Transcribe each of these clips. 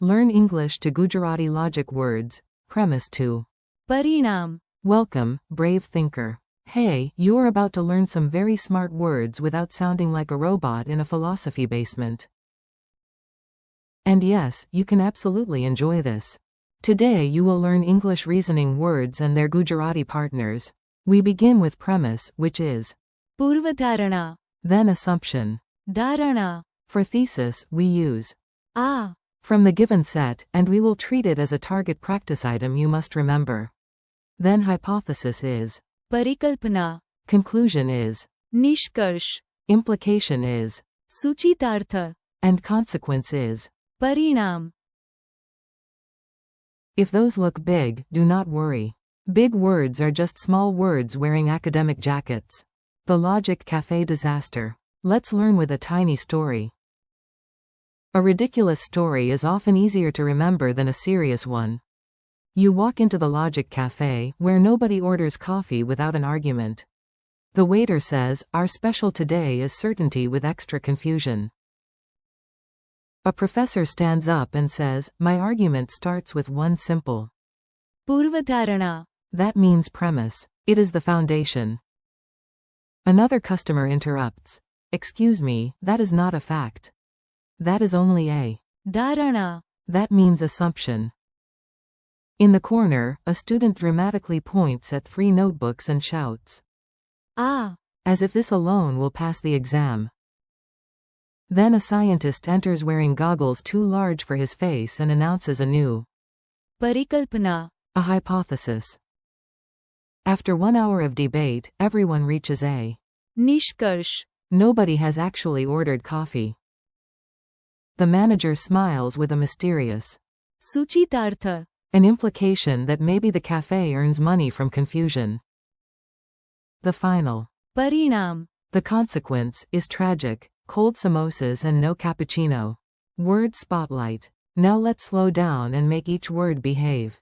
Learn English to Gujarati logic words. Premise 2. પરિણામ. Welcome, brave thinker. Hey, you're about to learn some very smart words without sounding like a robot in a philosophy basement. And yes, you can absolutely enjoy this. Today you will learn English reasoning words and their Gujarati partners. We begin with premise, which is પૂર્વધારણા. then assumption. ધારણા. For thesis, we use આ. from the given set, and we will treat it as a target practice item you must remember. Then hypothesis is પરિકલ્પના. conclusion is નિષ્કર્ષ. implication is સૂચિતાર્થ. and consequence is. પરિણામ. If those look big, do not worry. Big words are just small words wearing academic jackets. The Logic Cafe disaster. Let's learn with a tiny story. A ridiculous story is often easier to remember than a serious one. You walk into the Logic Cafe, where nobody orders coffee without an argument. The waiter says, "Our special today is certainty with extra confusion." A professor stands up and says, "My argument starts with one simple." પૂર્વધારણા. That means premise. It is the foundation. Another customer interrupts. "Excuse me, that is not a fact. That is only a." ધારણા. That means assumption. In the corner, a student dramatically points at 3 notebooks and shouts, આ. as if this alone will pass the exam. Then a scientist enters wearing goggles too large for his face and announces a new પરિકલ્પના. a hypothesis. After 1 hour of debate, everyone reaches a નિષ્કર્ષ. nobody has actually ordered coffee. The manager smiles with a mysterious સૂચિતાર્થ. an implication that maybe the cafe earns money from confusion. The final પરિણામ. the consequence is tragic. Cold samosas and no cappuccino. Word spotlight. Now let's slow down and make each word behave.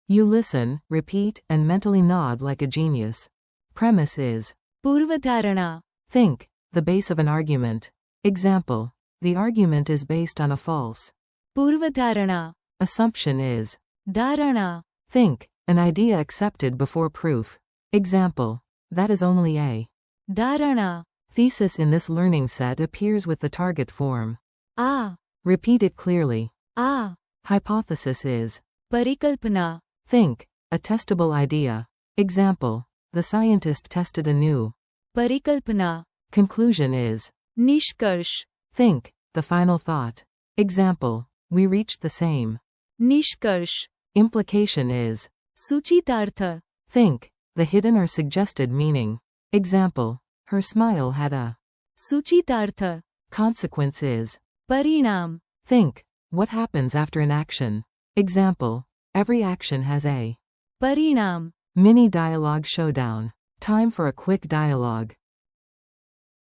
You listen, repeat, and mentally nod like a genius. Premise is પૂર્વધારણા. think, the base of an argument. Example. The argument is based on a false. પૂર્વધારણા. Assumption is ધારણા. think, an idea accepted before proof. Example. That is only a ધારણા. thesis in this learning set appears with the target form. આ. Repeat it clearly. આ. Hypothesis is પરિકલ્પના. think, a testable idea. Example. The scientist tested a new. પરિકલ્પના. Conclusion is નિષ્કર્ષ. think, the final thought. Example. We reached the same. નિષ્કર્ષ. Implication is સૂચિતાર્થ. think, the hidden or suggested meaning. Example. Her smile had a. સૂચિતાર્થ. Consequence is પરિણામ. think, what happens after an action. Example. Every action has a. પરિણામ. Mini dialogue showdown. Time for a quick dialogue.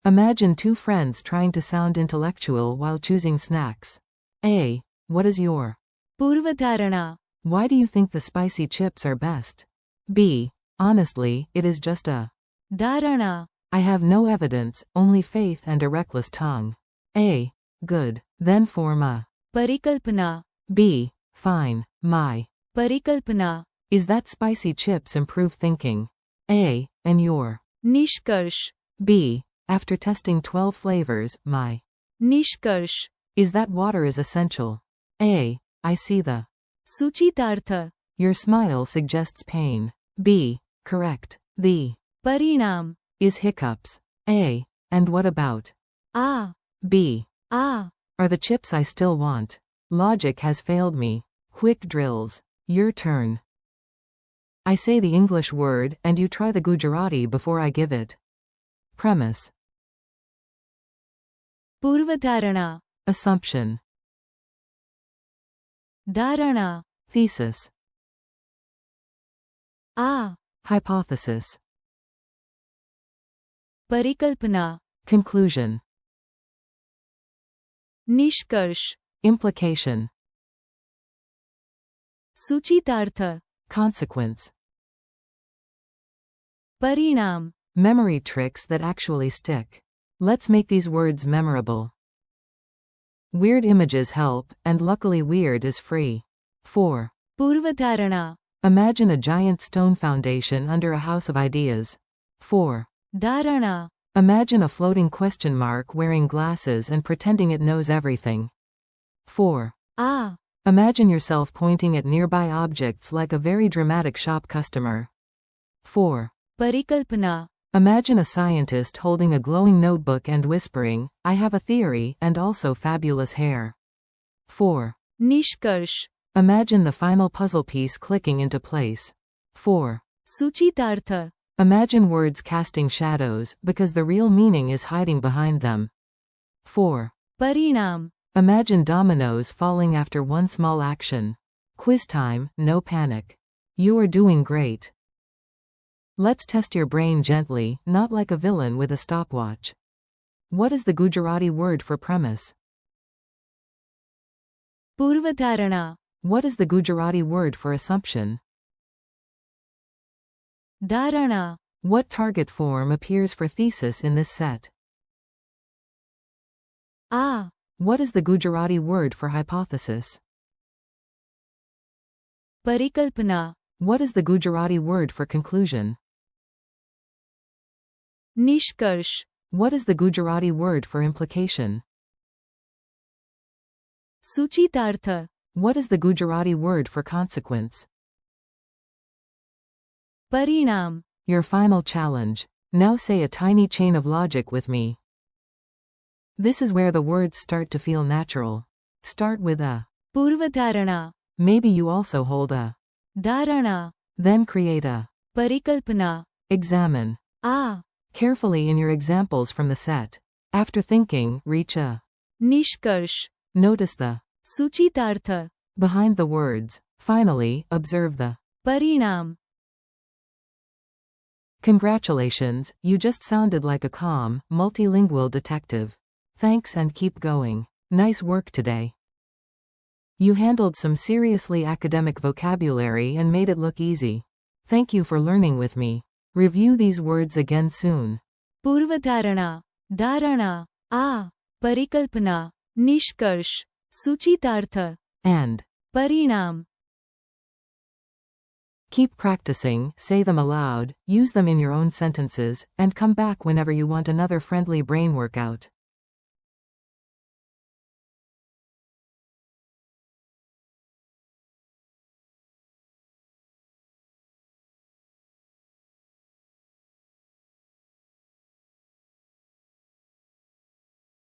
Imagine 2 friends trying to sound intellectual while choosing snacks. A. What is your? પૂર્વધારણા. Why do you think the spicy chips are best? B. Honestly, it is just a. ધારણા. I have no evidence, only faith and a reckless tongue. A. Good. Then form a. પરિકલ્પના. B. Fine. My. પરિકલ્પના. Is that spicy chips improve thinking? A. And your. નિષ્કર્ષ. B. After testing 12 flavors, my. નિષ્કર્ષ. Is that water is essential? A. I see the. સૂચિતાર્થ. Your smile suggests pain. B. Correct. The. પરિણામ. Is hiccups. A. And what about? આ. B. આ. Are the chips I still want? Logic has failed me. Quick drills. Your turn. I say the English word, and you try the Gujarati before I give it. Premise. પૂર્વધારણા. Assumption. ધારણા. Thesis. આ. Hypothesis. પરિકલ્પના. Conclusion. નિષ્કર્ષ. Implication. સૂચિતાર્થ. Consequence. પરિણામ. Memory tricks that actually stick. Let's make these words memorable. Weird images help, and luckily weird is free. 4. पूर्वधारणा. Imagine a giant stone foundation under a house of ideas. 4. धारणा. Imagine a floating question mark wearing glasses and pretending it knows everything. 4. Uh. Imagine yourself pointing at nearby objects like a very dramatic shop customer. 4. परिकल्पना. Imagine a scientist holding a glowing notebook and whispering, I have a theory, and also fabulous hair. 4. निष्कर्ष. Imagine the final puzzle piece clicking into place. 4. सूचितार्थ. Imagine words casting shadows, because the real meaning is hiding behind them. 4. परिणाम. Imagine dominoes falling after one small action. Quiz time, no panic. You are doing great. Let's test your brain gently, not like a villain with a stopwatch. What is the Gujarati word for premise? पूर्वधारणा. What is the Gujarati word for assumption? धारणा. What target form appears for thesis in this set? Uh. What is the Gujarati word for hypothesis? परिकल्पना. What is the Gujarati word for conclusion? निष्कर्ष. What is the Gujarati word for implication? सूचितार्थ. What is the Gujarati word for consequence? परिणाम. Your final challenge. Now say a tiny chain of logic with me. This is where the words start to feel natural. Start with a. पूर्वधारणा. Maybe you also hold a. धारणा. Then create a. परिकल्पना. Examine. Uh. Carefully in your examples from the set. After thinking, reach a. निष्कर्ष. Notice the. सूचितार्थ. Behind the words. Finally, observe the. परिणाम. Congratulations, you just sounded like a calm, multilingual detective. Thanks and keep going. Nice work today. You handled some seriously academic vocabulary and made it look easy. Thank you for learning with me. Review these words again soon. पूर्वधारणा. धारणा. आ. परिकल्पना. निष्कर्ष. सूचितार्थ. And. परिणाम. Keep practicing, say them aloud, use them in your own sentences, and come back whenever you want another friendly brain workout.